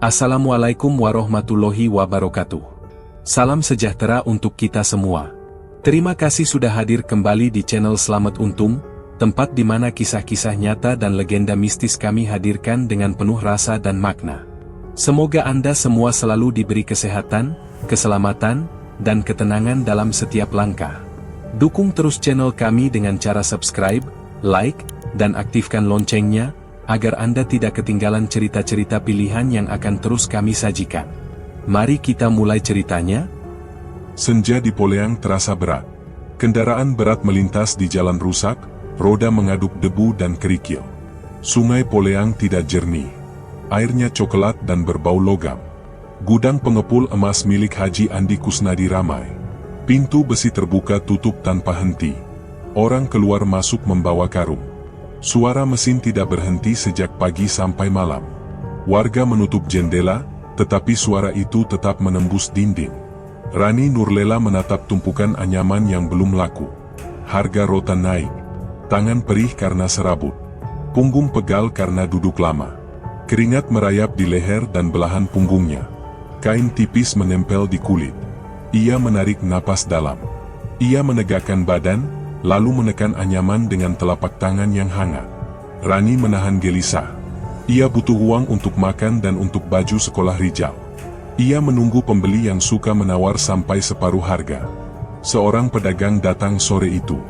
Assalamualaikum warahmatullahi wabarakatuh. Salam sejahtera untuk kita semua. Terima kasih sudah hadir kembali di channel Selamat Untung, tempat di mana kisah-kisah nyata dan legenda mistis kami hadirkan dengan penuh rasa dan makna. Semoga Anda semua selalu diberi kesehatan, keselamatan, dan ketenangan dalam setiap langkah. Dukung terus channel kami dengan cara subscribe, like, dan aktifkan loncengnya, agar Anda tidak ketinggalan cerita-cerita pilihan yang akan terus kami sajikan. Mari kita mulai ceritanya. Senja di Poleang terasa berat. Kendaraan berat melintas di jalan rusak, roda mengaduk debu dan kerikil. Sungai Poleang tidak jernih. Airnya coklat dan berbau logam. Gudang pengepul emas milik Haji Andi Kusnadi ramai. Pintu besi terbuka tutup tanpa henti. Orang keluar masuk membawa karung. Suara mesin tidak berhenti sejak pagi sampai malam. Warga menutup jendela, tetapi suara itu tetap menembus dinding. Rani Nurlela menatap tumpukan anyaman yang belum laku. Harga rotan naik. Tangan perih karena serabut. Punggung pegal karena duduk lama. Keringat merayap di leher dan belahan punggungnya. Kain tipis menempel di kulit. Ia menarik napas dalam. Ia menegakkan badan, lalu menekan anyaman dengan telapak tangan yang hangat. Rani menahan gelisah. Ia butuh uang untuk makan dan untuk baju sekolah Rijal. Ia menunggu pembeli yang suka menawar sampai separuh harga. Seorang pedagang datang sore itu.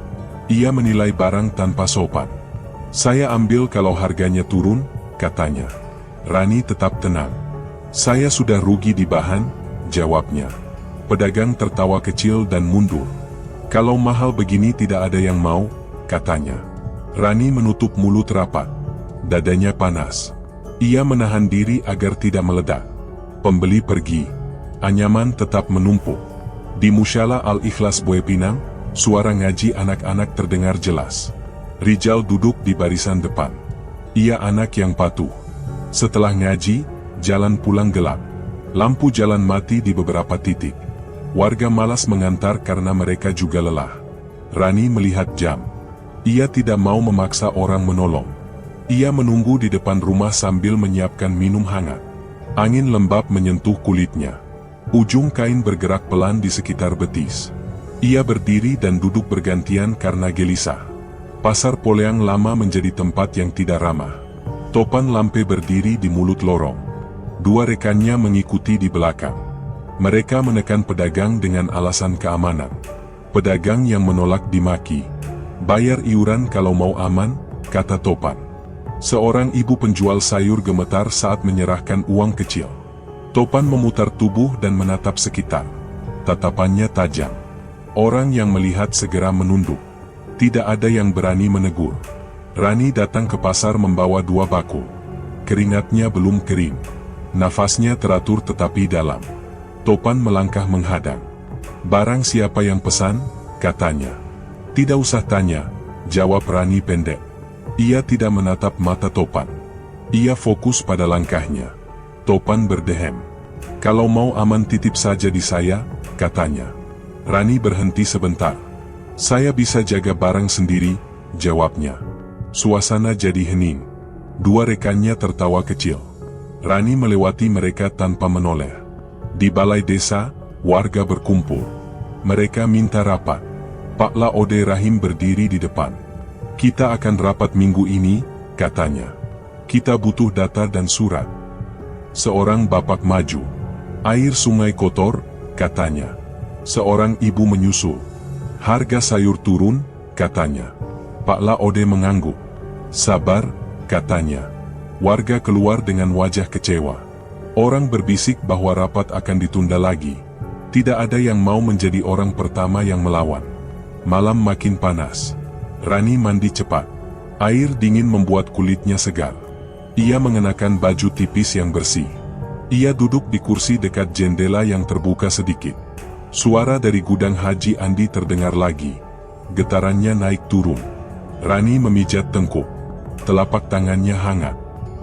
Ia menilai barang tanpa sopan. "Saya ambil kalau harganya turun," katanya. Rani tetap tenang. "Saya sudah rugi di bahan," jawabnya. Pedagang tertawa kecil dan mundur. "Kalau mahal begini tidak ada yang mau," katanya. Rani menutup mulut rapat. Dadanya panas. Ia menahan diri agar tidak meledak. Pembeli pergi. Anyaman tetap menumpuk. Di Musyala Al-Ikhlas Boe Pinang, suara ngaji anak-anak terdengar jelas. Rijal duduk di barisan depan. Ia anak yang patuh. Setelah ngaji, jalan pulang gelap. Lampu jalan mati di beberapa titik. Warga malas mengantar karena mereka juga lelah. Rani melihat jam. Ia tidak mau memaksa orang menolong. Ia menunggu di depan rumah sambil menyiapkan minum hangat. Angin lembab menyentuh kulitnya. Ujung kain bergerak pelan di sekitar betis. Ia berdiri dan duduk bergantian karena gelisah. Pasar Poleang lama menjadi tempat yang tidak ramah. Topan Lampe berdiri di mulut lorong. Dua rekannya mengikuti di belakang. Mereka menekan pedagang dengan alasan keamanan. Pedagang yang menolak dimaki. "Bayar iuran kalau mau aman," kata Topan. Seorang ibu penjual sayur gemetar saat menyerahkan uang kecil. Topan memutar tubuh dan menatap sekitar. Tatapannya tajam. Orang yang melihat segera menunduk. Tidak ada yang berani menegur. Rani datang ke pasar membawa 2 bakul. Keringatnya belum kering. Nafasnya teratur tetapi dalam. Topan melangkah menghadang. "Barang siapa yang pesan?" katanya. "Tidak usah tanya," jawab Rani pendek. Ia tidak menatap mata Topan. Ia fokus pada langkahnya. Topan berdehem. "Kalau mau aman titip saja di saya," katanya. Rani berhenti sebentar. "Saya bisa jaga barang sendiri," jawabnya. Suasana jadi hening. Dua rekannya tertawa kecil. Rani melewati mereka tanpa menoleh. Di balai desa, warga berkumpul. Mereka minta rapat. Pak Laode Rahim berdiri di depan. "Kita akan rapat minggu ini," katanya. "Kita butuh data dan surat." Seorang bapak maju. "Air sungai kotor," katanya. Seorang ibu menyusul. "Harga sayur turun," katanya. Pak Laode mengangguk. "Sabar," katanya. Warga keluar dengan wajah kecewa. Orang berbisik bahwa rapat akan ditunda lagi. Tidak ada yang mau menjadi orang pertama yang melawan. Malam makin panas. Rani mandi cepat. Air dingin membuat kulitnya segar. Ia mengenakan baju tipis yang bersih. Ia duduk di kursi dekat jendela yang terbuka sedikit. Suara dari gudang Haji Andi terdengar lagi. Getarannya naik turun. Rani memijat tengkuk. Telapak tangannya hangat.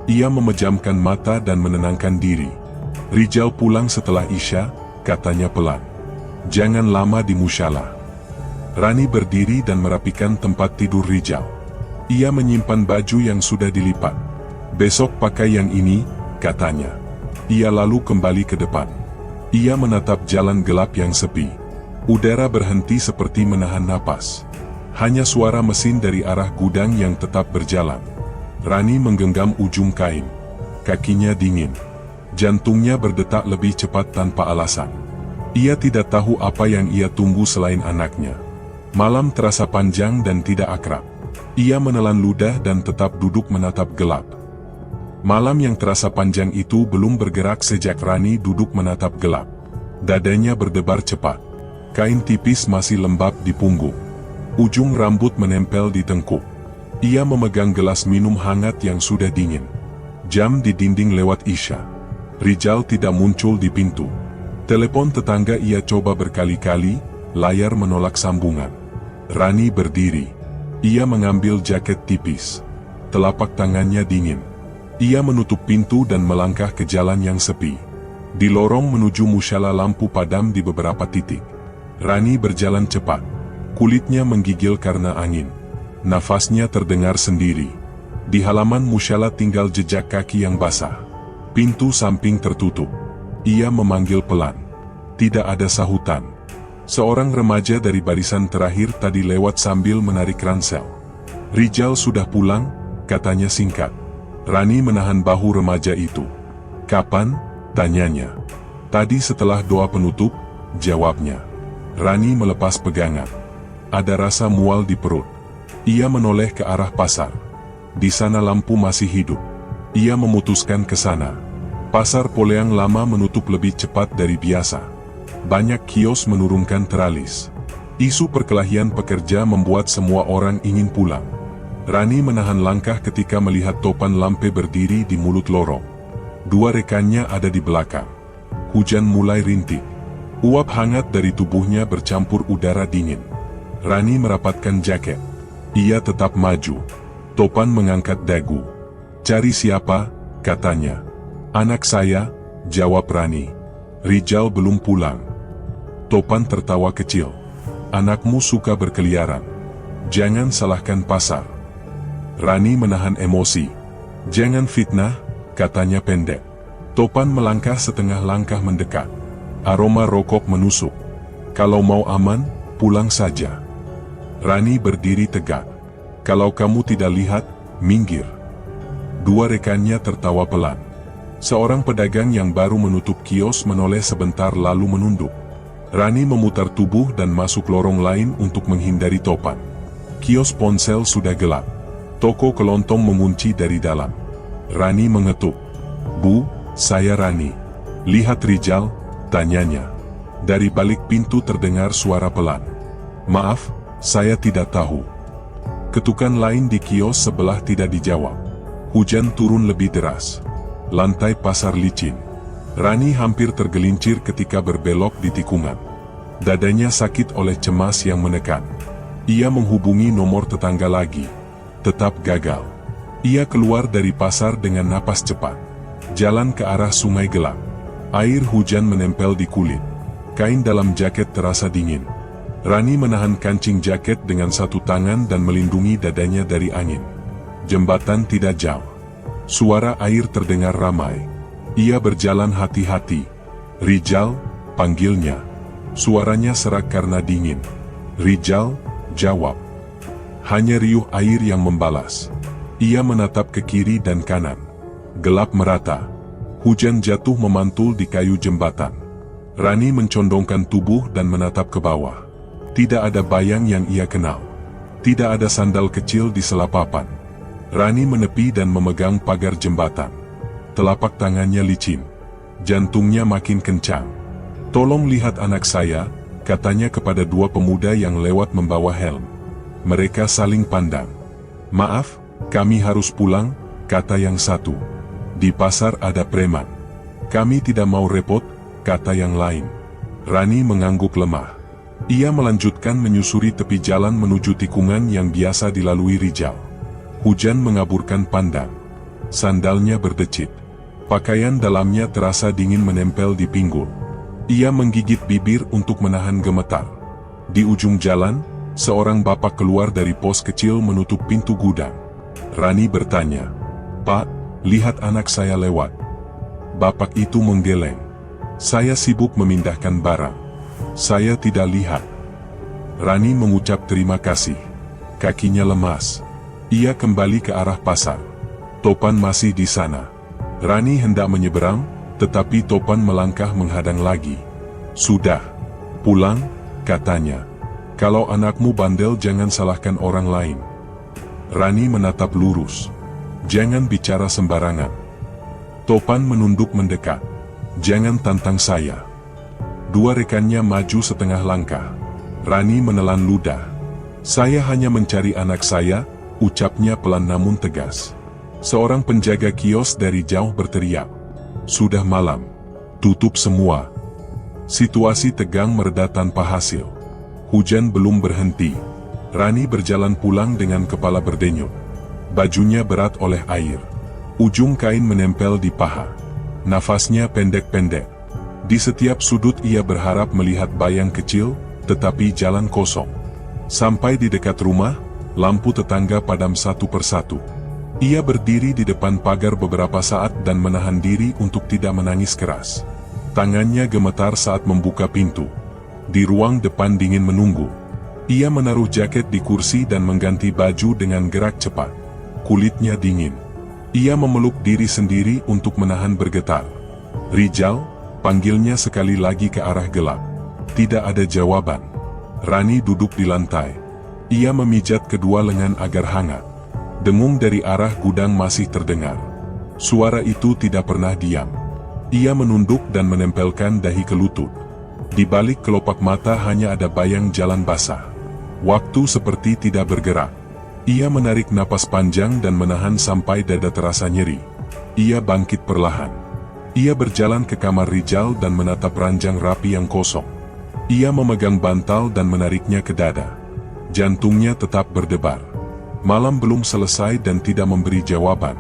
Ia memejamkan mata dan menenangkan diri. "Rijal pulang setelah Isya," katanya pelan. "Jangan lama di Musyala." Rani berdiri dan merapikan tempat tidur Rijal. Ia menyimpan baju yang sudah dilipat. "Besok pakai yang ini," katanya. Ia lalu kembali ke depan. Ia menatap jalan gelap yang sepi. Udara berhenti seperti menahan napas. Hanya suara mesin dari arah gudang yang tetap berjalan. Rani menggenggam ujung kain. Kakinya dingin. Jantungnya berdetak lebih cepat tanpa alasan. Ia tidak tahu apa yang ia tunggu selain anaknya. Malam terasa panjang dan tidak akrab. Ia menelan ludah dan tetap duduk menatap gelap. Malam yang terasa panjang itu belum bergerak sejak Rani duduk menatap gelap. Dadanya berdebar cepat. Kain tipis masih lembab di punggung. Ujung rambut menempel di tengkuk. Ia memegang gelas minum hangat yang sudah dingin. Jam di dinding lewat isya. Rijal tidak muncul di pintu. Telepon tetangga ia coba berkali-kali, layar menolak sambungan. Rani berdiri. Ia mengambil jaket tipis. Telapak tangannya dingin. Ia menutup pintu dan melangkah ke jalan yang sepi. Di lorong menuju musyala lampu padam di beberapa titik. Rani berjalan cepat. Kulitnya menggigil karena angin. Nafasnya terdengar sendiri. Di halaman musyala tinggal jejak kaki yang basah. Pintu samping tertutup. Ia memanggil pelan. Tidak ada sahutan. Seorang remaja dari barisan terakhir tadi lewat sambil menarik ransel. Rijal sudah pulang, katanya singkat. Rani menahan bahu remaja itu. Kapan? Tanyanya. Tadi setelah doa penutup, jawabnya. Rani melepas pegangan. Ada rasa mual di perut. Ia menoleh ke arah pasar. Di sana lampu masih hidup. Ia memutuskan ke sana. Pasar Poleang lama menutup lebih cepat dari biasa. Banyak kios menurunkan teralis. Isu perkelahian pekerja membuat semua orang ingin pulang. Rani menahan langkah ketika melihat Topan Lampe berdiri di mulut lorong. Dua rekannya ada di belakang. Hujan mulai rintik. Uap hangat dari tubuhnya bercampur udara dingin. Rani merapatkan jaket. Ia tetap maju. Topan mengangkat dagu. Cari siapa? Katanya. Anak saya, jawab Rani. Rijal belum pulang. Topan tertawa kecil. Anakmu suka berkeliaran. Jangan salahkan pasar. Rani menahan emosi. Jangan fitnah, katanya pendek. Topan melangkah setengah langkah mendekat. Aroma rokok menusuk. Kalau mau aman, pulang saja. Rani berdiri tegak. Kalau kamu tidak lihat, minggir. Dua rekannya tertawa pelan. Seorang pedagang yang baru menutup kios menoleh sebentar lalu menunduk. Rani memutar tubuh dan masuk lorong lain untuk menghindari Topan. Kios ponsel sudah gelap. Toko kelontong mengunci dari dalam. Rani mengetuk. Bu, saya Rani. Lihat Rijal, tanyanya. Dari balik pintu terdengar suara pelan. Maaf, saya tidak tahu. Ketukan lain di kios sebelah tidak dijawab. Hujan turun lebih deras. Lantai pasar licin. Rani hampir tergelincir ketika berbelok di tikungan. Dadanya sakit oleh cemas yang menekan. Ia menghubungi nomor tetangga lagi. Tetap gagal. Ia keluar dari pasar dengan napas cepat. Jalan ke arah sungai gelap. Air hujan menempel di kulit. Kain dalam jaket terasa dingin. Rani menahan kancing jaket dengan satu tangan dan melindungi dadanya dari angin. Jembatan tidak jauh. Suara air terdengar ramai. Ia berjalan hati-hati. Rijal, panggilnya. Suaranya serak karena dingin. Rijal, jawab. Hanya riuh air yang membalas. Ia menatap ke kiri dan kanan. Gelap merata. Hujan jatuh memantul di kayu jembatan. Rani mencondongkan tubuh dan menatap ke bawah. Tidak ada bayang yang ia kenal. Tidak ada sandal kecil di selapapan. Rani menepi dan memegang pagar jembatan. Telapak tangannya licin. Jantungnya makin kencang. Tolong lihat anak saya, katanya kepada dua pemuda yang lewat membawa helm. Mereka saling pandang. Maaf, kami harus pulang, kata yang satu. Di pasar ada preman. Kami tidak mau repot, kata yang lain. Rani mengangguk lemah. Ia melanjutkan menyusuri tepi jalan menuju tikungan yang biasa dilalui Rijal. Hujan mengaburkan pandang. Sandalnya berdecit. Pakaian dalamnya terasa dingin menempel di pinggul. Ia menggigit bibir untuk menahan gemetar. Di ujung jalan, seorang bapak keluar dari pos kecil menutup pintu gudang. Rani bertanya, Pak, lihat anak saya lewat. Bapak itu menggeleng. Saya sibuk memindahkan barang. Saya tidak lihat. Rani mengucap terima kasih. Kakinya lemas. Ia kembali ke arah pasar. Topan masih di sana. Rani hendak menyeberang, tetapi Topan melangkah menghadang lagi. Sudah. Pulang, katanya. Kalau anakmu bandel jangan salahkan orang lain. Rani menatap lurus. Jangan bicara sembarangan. Topan menunduk mendekat. Jangan tantang saya. Dua rekannya maju setengah langkah. Rani menelan ludah. Saya hanya mencari anak saya, ucapnya pelan namun tegas. Seorang penjaga kios dari jauh berteriak. Sudah malam. Tutup semua. Situasi tegang mereda tanpa hasil. Hujan belum berhenti. Rani berjalan pulang dengan kepala berdenyut. Bajunya berat oleh air. Ujung kain menempel di paha. Nafasnya pendek-pendek. Di setiap sudut ia berharap melihat bayang kecil, tetapi jalan kosong. Sampai di dekat rumah, lampu tetangga padam satu persatu. Ia berdiri di depan pagar beberapa saat dan menahan diri untuk tidak menangis keras. Tangannya gemetar saat membuka pintu. Di ruang depan dingin menunggu. Ia menaruh jaket di kursi dan mengganti baju dengan gerak cepat. Kulitnya dingin. Ia memeluk diri sendiri untuk menahan bergetar. Rijal, panggilnya sekali lagi ke arah gelap. Tidak ada jawaban. Rani duduk di lantai. Ia memijat kedua lengan agar hangat. Dengung dari arah gudang masih terdengar. Suara itu tidak pernah diam. Ia menunduk dan menempelkan dahi ke lutut. Di balik kelopak mata hanya ada bayang jalan basah. Waktu seperti tidak bergerak. Ia menarik napas panjang dan menahan sampai dada terasa nyeri. Ia bangkit perlahan. Ia berjalan ke kamar Rijal dan menatap ranjang rapi yang kosong. Ia memegang bantal dan menariknya ke dada. Jantungnya tetap berdebar. Malam belum selesai dan tidak memberi jawaban.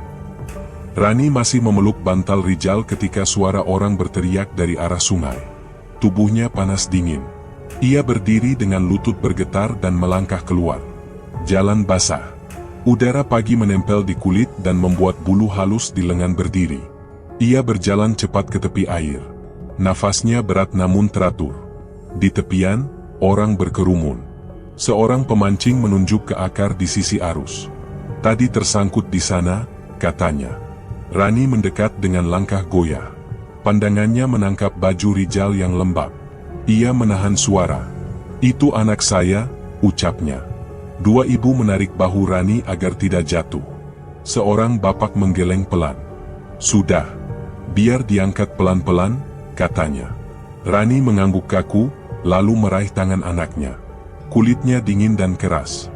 Rani masih memeluk bantal Rijal ketika suara orang berteriak dari arah sungai. Tubuhnya panas dingin. Ia berdiri dengan lutut bergetar dan melangkah keluar. Jalan basah. Udara pagi menempel di kulit dan membuat bulu halus di lengan berdiri. Ia berjalan cepat ke tepi air. Nafasnya berat namun teratur. Di tepian, orang berkerumun. Seorang pemancing menunjuk ke akar di sisi arus. Tadi tersangkut di sana, katanya. Rani mendekat dengan langkah goyah. Pandangannya menangkap baju Rijal yang lembab. Ia menahan suara. Itu anak saya, ucapnya. Dua ibu menarik bahu Rani agar tidak jatuh. Seorang bapak menggeleng pelan. Sudah. Biar diangkat pelan-pelan, katanya. Rani mengangguk kaku, lalu meraih tangan anaknya. Kulitnya dingin dan keras.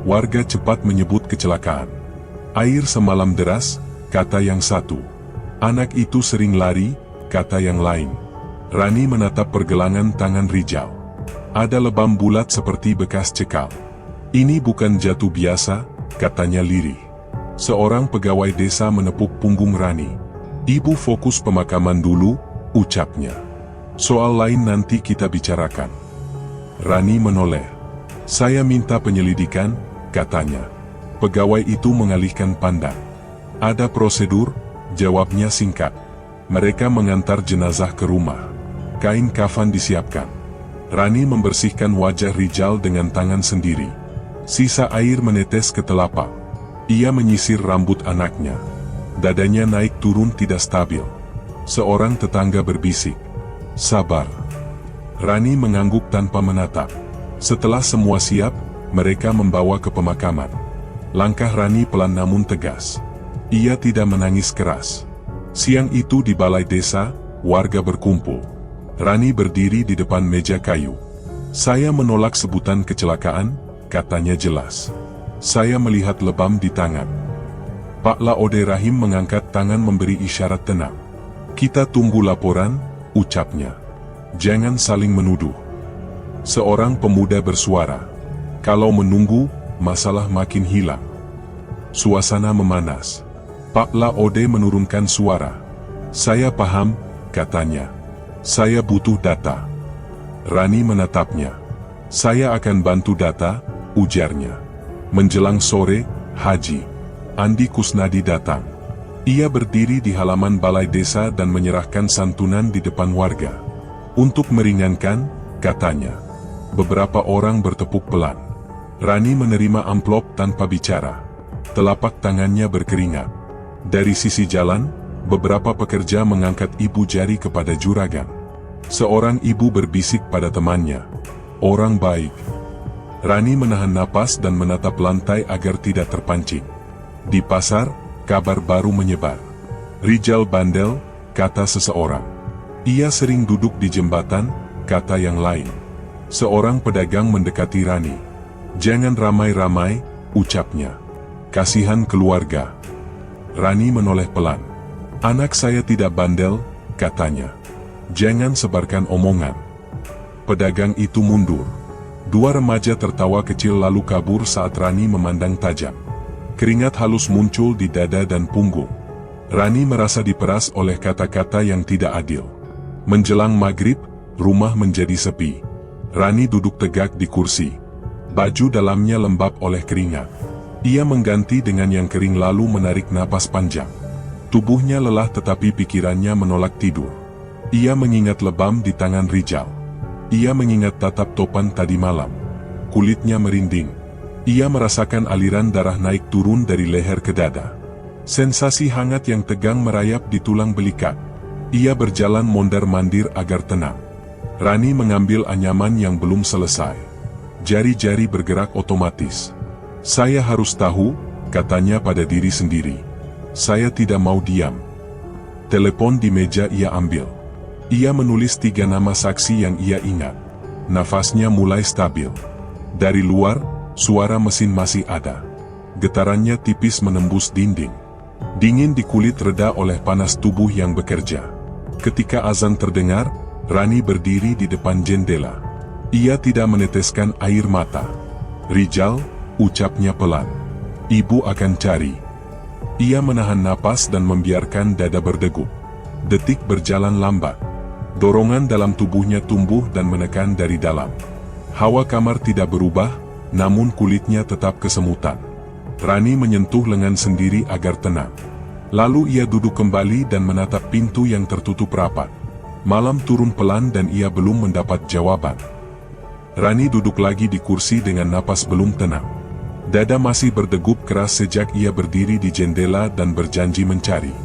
Warga cepat menyebut kecelakaan. Air semalam deras, kata yang satu. Anak itu sering lari, kata yang lain. Rani menatap pergelangan tangan Rijal. Ada lebam bulat seperti bekas cekal. Ini bukan jatuh biasa, katanya lirih. Seorang pegawai desa menepuk punggung Rani. Ibu fokus pemakaman dulu, ucapnya. Soal lain nanti kita bicarakan. Rani menoleh. Saya minta penyelidikan, katanya. Pegawai itu mengalihkan pandang. Ada prosedur, jawabnya singkat. Mereka mengantar jenazah ke rumah. Kain kafan disiapkan. Rani membersihkan wajah Rijal dengan tangan sendiri. Sisa air menetes ke telapak. Ia menyisir rambut anaknya. Dadanya naik turun tidak stabil. Seorang tetangga berbisik. Sabar. Rani mengangguk tanpa menatap. Setelah semua siap, mereka membawa ke pemakaman. Langkah Rani pelan namun tegas. Ia tidak menangis keras. Siang itu di balai desa, warga berkumpul. Rani berdiri di depan meja kayu. Saya menolak sebutan kecelakaan, katanya jelas. Saya melihat lebam di tangan. Pak Laode Rahim mengangkat tangan memberi isyarat tenang. Kita tunggu laporan, ucapnya. Jangan saling menuduh. Seorang pemuda bersuara. Kalau menunggu, masalah makin hilang. Suasana memanas. Pak Laode menurunkan suara. Saya paham, katanya. Saya butuh data. Rani menatapnya. Saya akan bantu data, ujarnya. Menjelang sore, Haji Andi Kusnadi datang. Ia berdiri di halaman balai desa dan menyerahkan santunan di depan warga. Untuk meringankan, katanya. Beberapa orang bertepuk pelan. Rani menerima amplop tanpa bicara. Telapak tangannya berkeringat. Dari sisi jalan, beberapa pekerja mengangkat ibu jari kepada juragan. Seorang ibu berbisik pada temannya, "Orang baik." Rani menahan napas dan menatap lantai agar tidak terpancing. Di pasar, kabar baru menyebar. "Rijal bandel," kata seseorang. "Ia sering duduk di jembatan," kata yang lain. Seorang pedagang mendekati Rani. "Jangan ramai-ramai," ucapnya. "Kasihan keluarga." Rani menoleh pelan. "Anak saya tidak bandel," katanya. "Jangan sebarkan omongan." Pedagang itu mundur. Dua remaja tertawa kecil lalu kabur saat Rani memandang tajam. Keringat halus muncul di dada dan punggung. Rani merasa diperas oleh kata-kata yang tidak adil. Menjelang maghrib, rumah menjadi sepi. Rani duduk tegak di kursi. Baju dalamnya lembab oleh keringat. Ia mengganti dengan yang kering lalu menarik napas panjang. Tubuhnya lelah tetapi pikirannya menolak tidur. Ia mengingat lebam di tangan Rijal. Ia mengingat tatap topan tadi malam. Kulitnya merinding. Ia merasakan aliran darah naik turun dari leher ke dada. Sensasi hangat yang tegang merayap di tulang belikat. Ia berjalan mondar-mandir agar tenang. Rani mengambil anyaman yang belum selesai. Jari-jari bergerak otomatis. "Saya harus tahu," katanya pada diri sendiri. "Saya tidak mau diam." Telepon di meja ia ambil. Ia menulis 3 nama saksi yang ia ingat. Nafasnya mulai stabil. Dari luar, suara mesin masih ada. Getarannya tipis menembus dinding. Dingin di kulit reda oleh panas tubuh yang bekerja. Ketika azan terdengar, Rani berdiri di depan jendela. Ia tidak meneteskan air mata. "Rijal," ucapnya pelan. "Ibu akan cari." Ia menahan napas dan membiarkan dada berdegup. Detik berjalan lambat. Dorongan dalam tubuhnya tumbuh dan menekan dari dalam. Hawa kamar tidak berubah, namun kulitnya tetap kesemutan. Rani menyentuh lengan sendiri agar tenang. Lalu ia duduk kembali dan menatap pintu yang tertutup rapat. Malam turun pelan dan ia belum mendapat jawaban. Rani duduk lagi di kursi dengan napas belum tenang. Dada masih berdegup keras sejak ia berdiri di jendela dan berjanji mencari.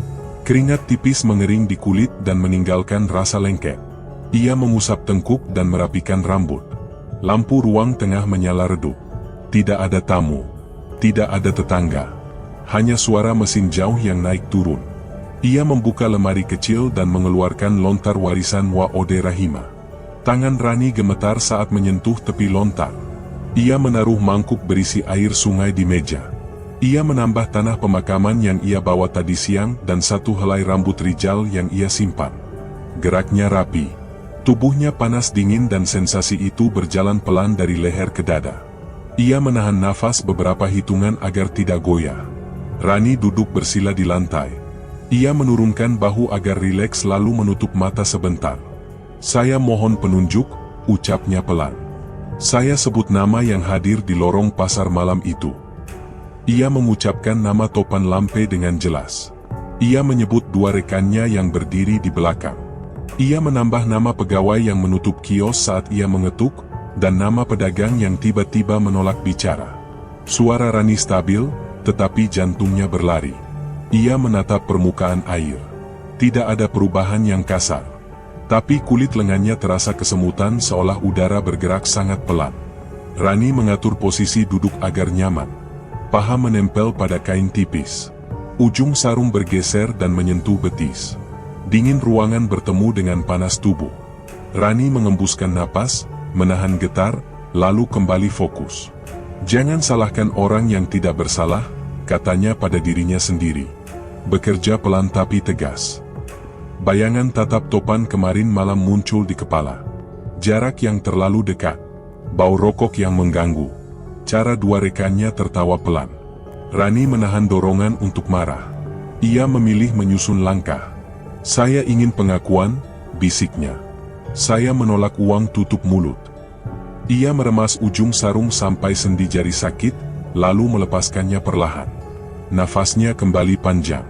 Keringat tipis mengering di kulit dan meninggalkan rasa lengket. Ia mengusap tengkuk dan merapikan rambut. Lampu ruang tengah menyala redup. Tidak ada tamu. Tidak ada tetangga. Hanya suara mesin jauh yang naik turun. Ia membuka lemari kecil dan mengeluarkan lontar warisan Wa Ode Rahima. Tangan Rani gemetar saat menyentuh tepi lontar. Ia menaruh mangkuk berisi air sungai di meja. Ia menambah tanah pemakaman yang ia bawa tadi siang dan 1 helai rambut Rijal yang ia simpan. Geraknya rapi. Tubuhnya panas dingin dan sensasi itu berjalan pelan dari leher ke dada. Ia menahan nafas beberapa hitungan agar tidak goyah. Rani duduk bersila di lantai. Ia menurunkan bahu agar rileks lalu menutup mata sebentar. "Saya mohon penunjuk," ucapnya pelan. "Saya sebut nama yang hadir di lorong pasar malam itu." Ia mengucapkan nama Topan Lampe dengan jelas. Ia menyebut 2 rekannya yang berdiri di belakang. Ia menambah nama pegawai yang menutup kios saat ia mengetuk, dan nama pedagang yang tiba-tiba menolak bicara. Suara Rani stabil, tetapi jantungnya berlari. Ia menatap permukaan air. Tidak ada perubahan yang kasar. Tapi kulit lengannya terasa kesemutan seolah udara bergerak sangat pelan. Rani mengatur posisi duduk agar nyaman. Paha menempel pada kain tipis. Ujung sarung bergeser dan menyentuh betis. Dingin ruangan bertemu dengan panas tubuh. Rani mengembuskan napas, menahan getar, lalu kembali fokus. "Jangan salahkan orang yang tidak bersalah," katanya pada dirinya sendiri. Bekerja pelan tapi tegas. Bayangan tatap Topan kemarin malam muncul di kepala. Jarak yang terlalu dekat. Bau rokok yang mengganggu. Cara 2 rekannya tertawa pelan. Rani menahan dorongan untuk marah. Ia memilih menyusun langkah. "Saya ingin pengakuan," bisiknya. "Saya menolak uang tutup mulut." Ia meremas ujung sarung sampai sendi jari sakit, lalu melepaskannya perlahan. Nafasnya kembali panjang.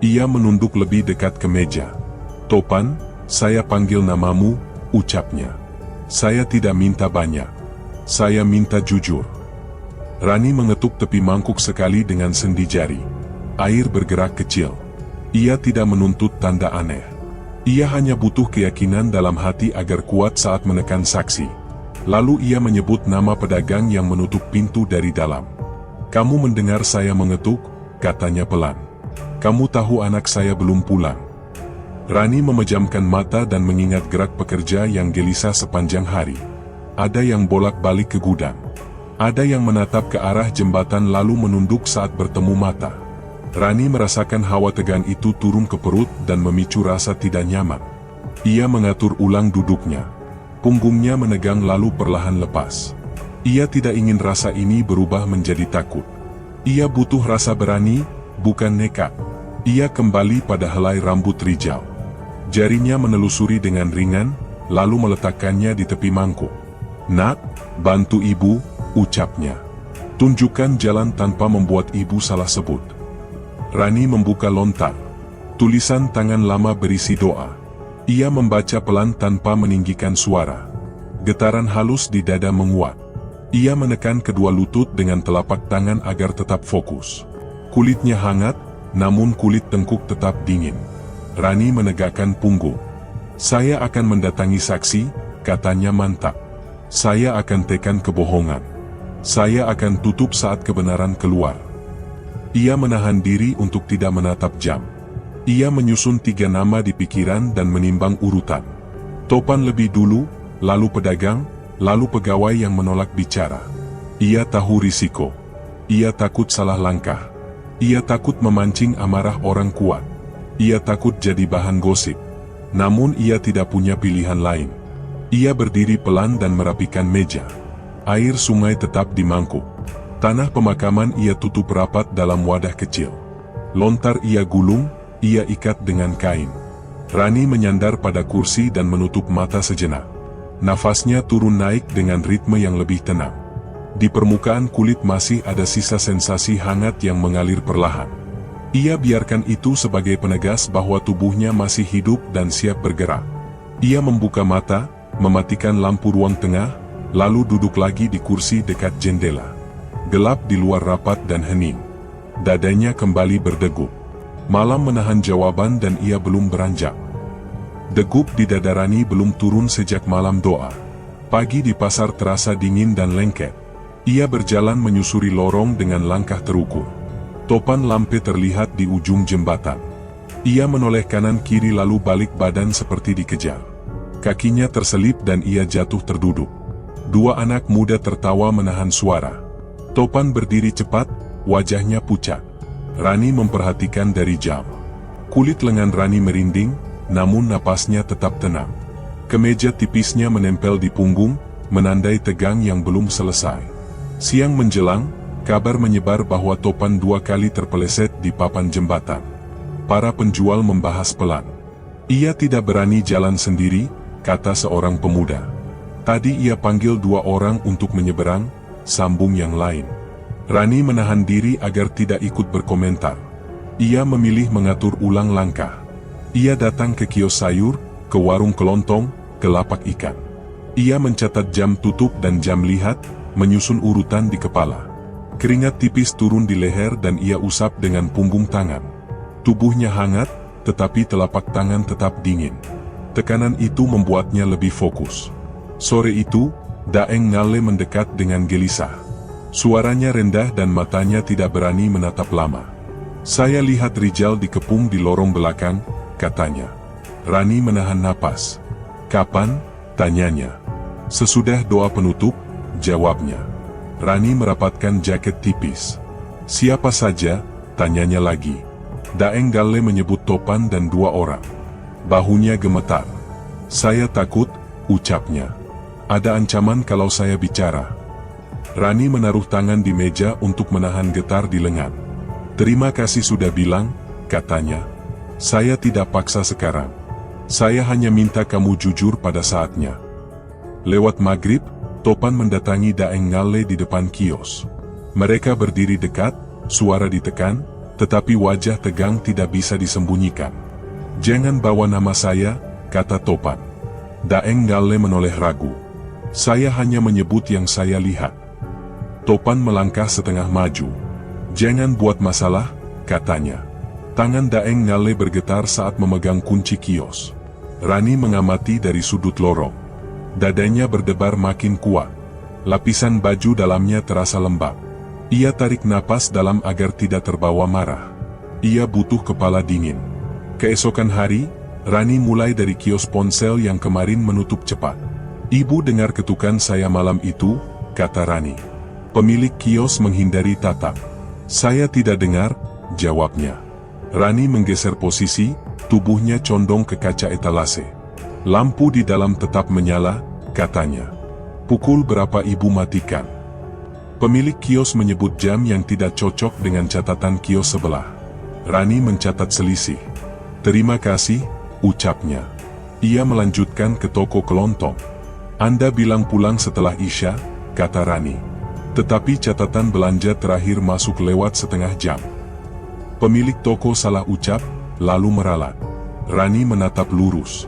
Ia menunduk lebih dekat ke meja. "Topan, saya panggil namamu," ucapnya. "Saya tidak minta banyak. Saya minta jujur." Rani mengetuk tepi mangkuk sekali dengan sendi jari. Air bergerak kecil. Ia tidak menuntut tanda aneh. Ia hanya butuh keyakinan dalam hati agar kuat saat menekan saksi. Lalu ia menyebut nama pedagang yang menutup pintu dari dalam. "Kamu mendengar saya mengetuk?" katanya pelan. "Kamu tahu anak saya belum pulang." Rani memejamkan mata dan mengingat gerak pekerja yang gelisah sepanjang hari. Ada yang bolak-balik ke gudang. Ada yang menatap ke arah jembatan lalu menunduk saat bertemu mata. Rani merasakan hawa tegang itu turun ke perut dan memicu rasa tidak nyaman. Ia mengatur ulang duduknya. Punggungnya menegang lalu perlahan lepas. Ia tidak ingin rasa ini berubah menjadi takut. Ia butuh rasa berani, bukan nekat. Ia kembali pada helai rambut Rijal. Jarinya menelusuri dengan ringan, lalu meletakkannya di tepi mangkuk. "Nak, bantu ibu," ucapnya. "Tunjukkan jalan tanpa membuat ibu salah sebut." Rani membuka lontar. Tulisan tangan lama berisi doa. Ia membaca pelan tanpa meninggikan suara. Getaran halus di dada menguat. Ia menekan kedua lutut dengan telapak tangan agar tetap fokus. Kulitnya hangat, namun kulit tengkuk tetap dingin. Rani menegakkan punggung. "Saya akan mendatangi saksi," katanya mantap. "Saya akan tekan kebohongan. Saya akan tutup saat kebenaran keluar." Ia menahan diri untuk tidak menatap jam. Ia menyusun 3 nama di pikiran dan menimbang urutan. Topan lebih dulu, lalu pedagang, lalu pegawai yang menolak bicara. Ia tahu risiko. Ia takut salah langkah. Ia takut memancing amarah orang kuat. Ia takut jadi bahan gosip. Namun ia tidak punya pilihan lain. Ia berdiri pelan dan merapikan meja. Air sungai tetap di mangkuk. Tanah pemakaman ia tutup rapat dalam wadah kecil. Lontar ia gulung, ia ikat dengan kain. Rani menyandar pada kursi dan menutup mata sejenak. Nafasnya turun naik dengan ritme yang lebih tenang. Di permukaan kulit masih ada sisa sensasi hangat yang mengalir perlahan. Ia biarkan itu sebagai penegas bahwa tubuhnya masih hidup dan siap bergerak. Ia membuka mata, mematikan lampu ruang tengah, lalu duduk lagi di kursi dekat jendela. Gelap di luar rapat dan hening. Dadanya kembali berdegup. Malam menahan jawaban dan ia belum beranjak. Degup di dada Rani belum turun sejak malam doa. Pagi di pasar terasa dingin dan lengket. Ia berjalan menyusuri lorong dengan langkah terukur. Topan lampe terlihat di ujung jembatan. Ia menoleh kanan kiri lalu balik badan seperti dikejar. Kakinya terselip dan ia jatuh terduduk. 2 anak muda tertawa menahan suara. Topan berdiri cepat, wajahnya pucat. Rani memperhatikan dari jam. Kulit lengan Rani merinding, namun napasnya tetap tenang. Kemeja tipisnya menempel di punggung, menandai tegang yang belum selesai. Siang menjelang, kabar menyebar bahwa Topan 2 kali terpeleset di papan jembatan. Para penjual membahas pelan. "Ia tidak berani jalan sendiri," kata seorang pemuda. "Tadi ia panggil 2 orang untuk menyeberang," sambung yang lain. Rani menahan diri agar tidak ikut berkomentar. Ia memilih mengatur ulang langkah. Ia datang ke kios sayur, ke warung kelontong, ke lapak ikan. Ia mencatat jam tutup dan jam lihat, menyusun urutan di kepala. Keringat tipis turun di leher dan ia usap dengan punggung tangan. Tubuhnya hangat, tetapi telapak tangan tetap dingin. Tekanan itu membuatnya lebih fokus. Sore itu, Daeng Ngale mendekat dengan gelisah. Suaranya rendah dan matanya tidak berani menatap lama. "Saya lihat Rijal dikepung di lorong belakang," katanya. Rani menahan napas. "Kapan?" tanyanya. "Sesudah doa penutup," jawabnya. Rani merapatkan jaket tipis. "Siapa saja?" tanyanya lagi. Daeng Ngale menyebut Topan dan 2 orang. Bahunya gemetar. "Saya takut," ucapnya. "Ada ancaman kalau saya bicara." Rani menaruh tangan di meja untuk menahan getar di lengan. "Terima kasih sudah bilang," katanya. "Saya tidak paksa sekarang. Saya hanya minta kamu jujur pada saatnya." Lewat maghrib, Topan mendatangi Daeng Ngale di depan kios. Mereka berdiri dekat, suara ditekan, tetapi wajah tegang tidak bisa disembunyikan. "Jangan bawa nama saya," kata Topan. Daeng Ngalle menoleh ragu. "Saya hanya menyebut yang saya lihat." Topan melangkah setengah maju. "Jangan buat masalah," katanya. Tangan Daeng Ngalle bergetar saat memegang kunci kios. Rani mengamati dari sudut lorong. Dadanya berdebar makin kuat. Lapisan baju dalamnya terasa lembab. Ia tarik napas dalam agar tidak terbawa marah. Ia butuh kepala dingin. Keesokan hari, Rani mulai dari kios ponsel yang kemarin menutup cepat. "Ibu dengar ketukan saya malam itu," kata Rani. Pemilik kios menghindari tatap. "Saya tidak dengar," jawabnya. Rani menggeser posisi, tubuhnya condong ke kaca etalase. "Lampu di dalam tetap menyala," katanya. "Pukul berapa ibu matikan?" Pemilik kios menyebut jam yang tidak cocok dengan catatan kios sebelah. Rani mencatat selisih. "Terima kasih," ucapnya. Ia melanjutkan ke toko kelontong. "Anda bilang pulang setelah Isya," kata Rani. "Tetapi catatan belanja terakhir masuk lewat setengah jam." Pemilik toko salah ucap, lalu meralat. Rani menatap lurus.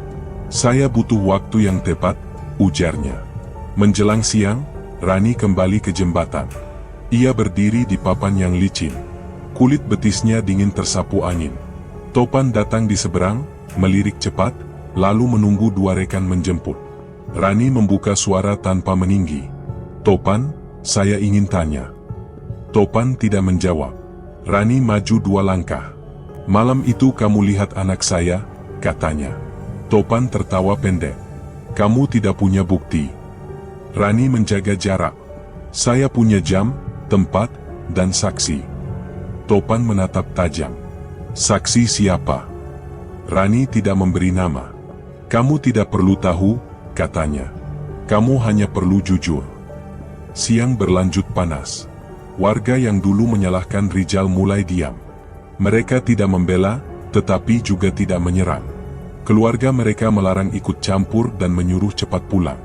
"Saya butuh waktu yang tepat," ujarnya. Menjelang siang, Rani kembali ke jembatan. Ia berdiri di papan yang licin. Kulit betisnya dingin tersapu angin. Topan datang di seberang, melirik cepat, lalu menunggu dua rekan menjemput. Rani membuka suara tanpa meninggi. "Topan, saya ingin tanya." Topan tidak menjawab. Rani maju dua langkah. "Malam itu kamu lihat anak saya," katanya. Topan tertawa pendek. "Kamu tidak punya bukti." Rani menjaga jarak. "Saya punya jam, tempat, dan saksi." Topan menatap tajam. "Saksi siapa?" Rani tidak memberi nama. "Kamu tidak perlu tahu," katanya. "Kamu hanya perlu jujur." Siang berlanjut panas. Warga yang dulu menyalahkan Rijal mulai diam. Mereka tidak membela, tetapi juga tidak menyerang. Keluarga mereka melarang ikut campur dan menyuruh cepat pulang.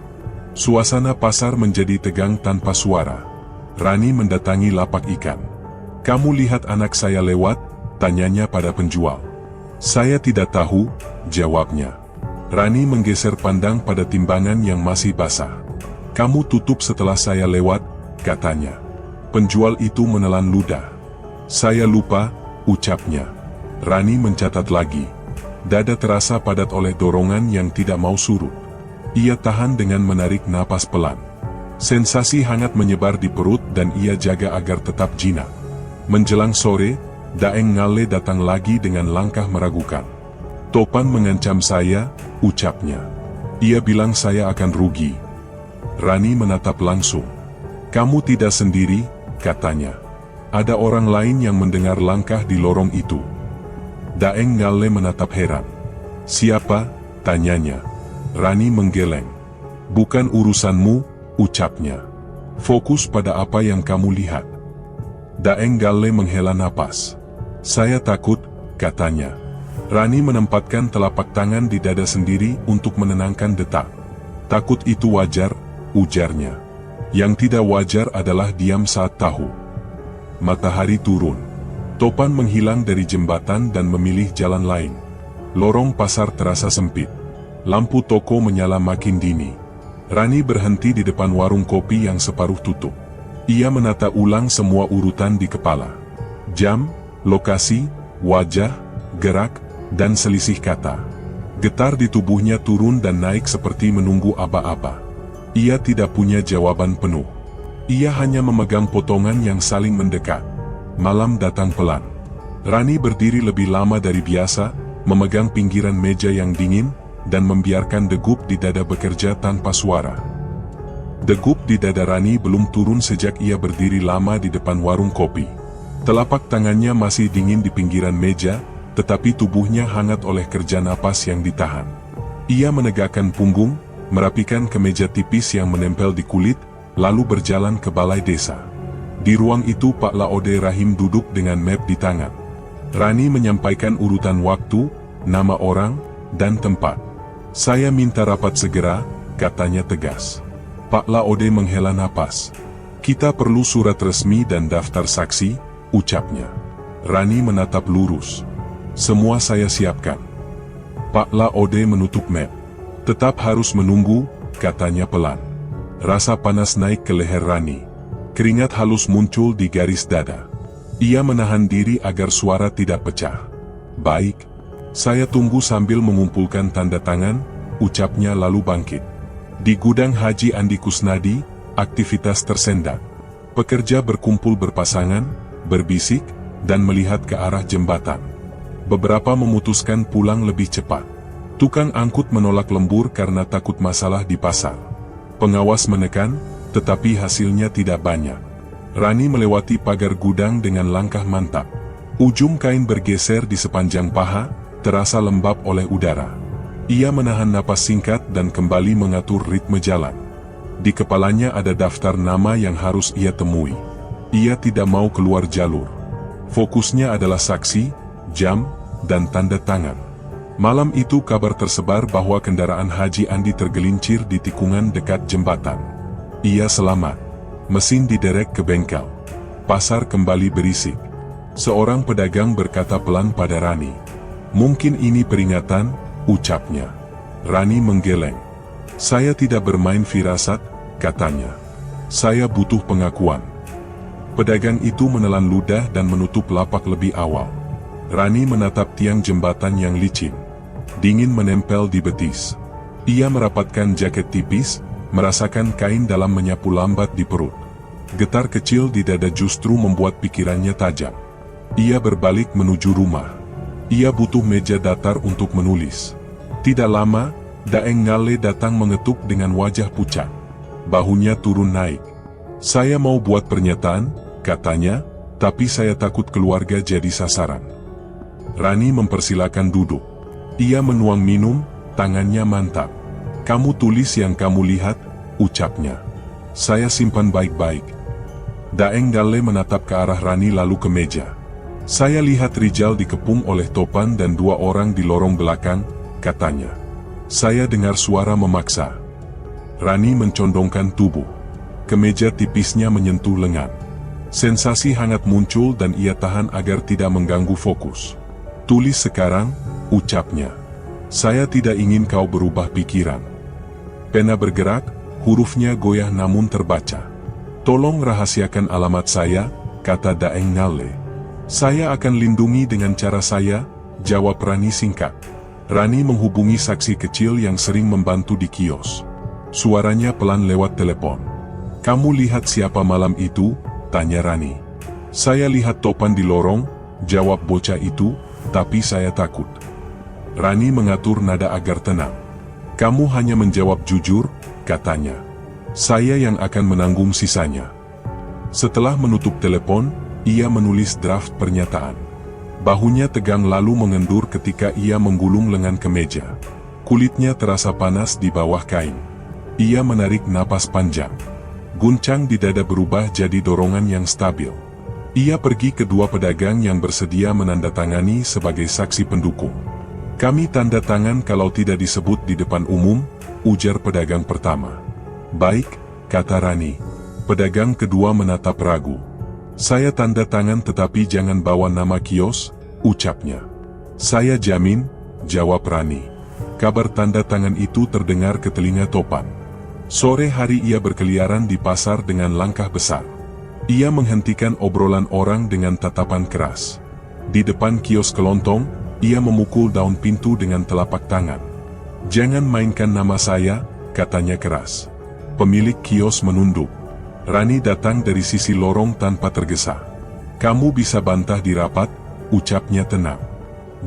Suasana pasar menjadi tegang tanpa suara. Rani mendatangi lapak ikan. "Kamu lihat anak saya lewat?" tanyanya pada penjual. "Saya tidak tahu," jawabnya. Rani menggeser pandang pada timbangan yang masih basah. "Kamu tutup setelah saya lewat," katanya. Penjual itu menelan ludah. "Saya lupa," ucapnya. Rani mencatat lagi. Dada terasa padat oleh dorongan yang tidak mau surut. Ia tahan dengan menarik napas pelan. Sensasi hangat menyebar di perut dan ia jaga agar tetap jinak. Menjelang sore, Daeng Ngalle datang lagi dengan langkah meragukan. "Topan mengancam saya," ucapnya. "Ia bilang saya akan rugi." Rani menatap langsung. "Kamu tidak sendiri," katanya. "Ada orang lain yang mendengar langkah di lorong itu." Daeng Ngalle menatap heran. "Siapa?" tanyanya. Rani menggeleng. "Bukan urusanmu," ucapnya. "Fokus pada apa yang kamu lihat." Daeng Ngalle menghela napas. "Saya takut," katanya. Rani menempatkan telapak tangan di dada sendiri untuk menenangkan detak. "Takut itu wajar," ujarnya. "Yang tidak wajar adalah diam saat tahu." Matahari turun. Topan menghilang dari jembatan dan memilih jalan lain. Lorong pasar terasa sempit. Lampu toko menyala makin dini. Rani berhenti di depan warung kopi yang separuh tutup. Ia menata ulang semua urutan di kepala. Jam, lokasi, wajah, gerak, dan selisih kata. Getar di tubuhnya turun dan naik seperti menunggu aba-aba. Ia tidak punya jawaban penuh. Ia hanya memegang potongan yang saling mendekat. Malam datang pelan. Rani berdiri lebih lama dari biasa, memegang pinggiran meja yang dingin, dan membiarkan degup di dada bekerja tanpa suara. Degup di dada Rani belum turun sejak ia berdiri lama di depan warung kopi. Telapak tangannya masih dingin di pinggiran meja, tetapi tubuhnya hangat oleh kerja napas yang ditahan. Ia menegakkan punggung, merapikan kemeja tipis yang menempel di kulit, lalu berjalan ke balai desa. Di ruang itu Pak Laode Rahim duduk dengan map di tangan. Rani menyampaikan urutan waktu, nama orang, dan tempat. "Saya minta rapat segera," katanya tegas. Pak Laode menghela napas. "Kita perlu surat resmi dan daftar saksi," ucapnya. Rani menatap lurus. Semua saya siapkan. Pak Laode menutup map. Tetap harus menunggu, katanya pelan. Rasa panas naik ke leher Rani. Keringat halus muncul di garis dada. Ia menahan diri agar suara tidak pecah. Baik, saya tunggu sambil mengumpulkan tanda tangan, ucapnya lalu bangkit. Di gudang Haji Andi Kusnadi, aktivitas tersendat. Pekerja berkumpul berpasangan, berbisik, dan melihat ke arah jembatan. Beberapa memutuskan pulang lebih cepat. Tukang angkut menolak lembur karena takut masalah di pasar. Pengawas menekan, tetapi hasilnya tidak banyak. Rani melewati pagar gudang dengan langkah mantap. Ujung kain bergeser di sepanjang paha, terasa lembab oleh udara. Ia menahan napas singkat dan kembali mengatur ritme jalan. Di kepalanya ada daftar nama yang harus ia temui. Ia tidak mau keluar jalur. Fokusnya adalah saksi, jam, dan tanda tangan. Malam itu kabar tersebar bahwa kendaraan Haji Andi tergelincir di tikungan dekat jembatan. Ia selamat. Mesin diderek ke bengkel. Pasar kembali berisik. Seorang pedagang berkata pelan pada Rani. Mungkin ini peringatan, ucapnya. Rani menggeleng. Saya tidak bermain firasat, katanya. Saya butuh pengakuan. Pedagang itu menelan ludah dan menutup lapak lebih awal. Rani menatap tiang jembatan yang licin. Dingin menempel di betis. Ia merapatkan jaket tipis, merasakan kain dalam menyapu lambat di perut. Getar kecil di dada justru membuat pikirannya tajam. Ia berbalik menuju rumah. Ia butuh meja datar untuk menulis. Tidak lama, Daeng Ngale datang mengetuk dengan wajah pucat. Bahunya turun naik. Saya mau buat pernyataan, katanya, tapi saya takut keluarga jadi sasaran. Rani mempersilakan duduk. Ia menuang minum, tangannya mantap. Kamu tulis yang kamu lihat, ucapnya. Saya simpan baik-baik. Daeng Ngale menatap ke arah Rani lalu ke meja. Saya lihat Rijal dikepung oleh Topan dan 2 orang di lorong belakang, katanya. Saya dengar suara memaksa. Rani mencondongkan tubuh. Kemeja tipisnya menyentuh lengan. Sensasi hangat muncul dan ia tahan agar tidak mengganggu fokus. Tulis sekarang, ucapnya. Saya tidak ingin kau berubah pikiran. Pena bergerak, hurufnya goyah namun terbaca. Tolong rahasiakan alamat saya, kata Daeng Ngale. Saya akan lindungi dengan cara saya, jawab Rani singkat. Rani menghubungi saksi kecil yang sering membantu di kios. Suaranya pelan lewat telepon. Kamu lihat siapa malam itu? Tanya Rani. Saya lihat Topan di lorong, jawab bocah itu, tapi saya takut. Rani mengatur nada agar tenang. Kamu hanya menjawab jujur, katanya. Saya yang akan menanggung sisanya. Setelah menutup telepon, ia menulis draft pernyataan. Bahunya tegang lalu mengendur ketika ia menggulung lengan ke meja. Kulitnya terasa panas di bawah kain. Ia menarik napas panjang. Guncang di dada berubah jadi dorongan yang stabil. Ia pergi ke 2 pedagang yang bersedia menandatangani sebagai saksi pendukung. Kami tanda tangan kalau tidak disebut di depan umum, ujar pedagang pertama. Baik, kata Rani. Pedagang kedua menatap ragu. Saya tanda tangan tetapi jangan bawa nama kios, ucapnya. Saya jamin, jawab Rani. Kabar tanda tangan itu terdengar ke telinga Topan. Sore hari ia berkeliaran di pasar dengan langkah besar. Ia menghentikan obrolan orang dengan tatapan keras. Di depan kios kelontong, ia memukul daun pintu dengan telapak tangan. Jangan mainkan nama saya, katanya keras. Pemilik kios menunduk. Rani datang dari sisi lorong tanpa tergesa. Kamu bisa bantah di rapat, ucapnya tenang.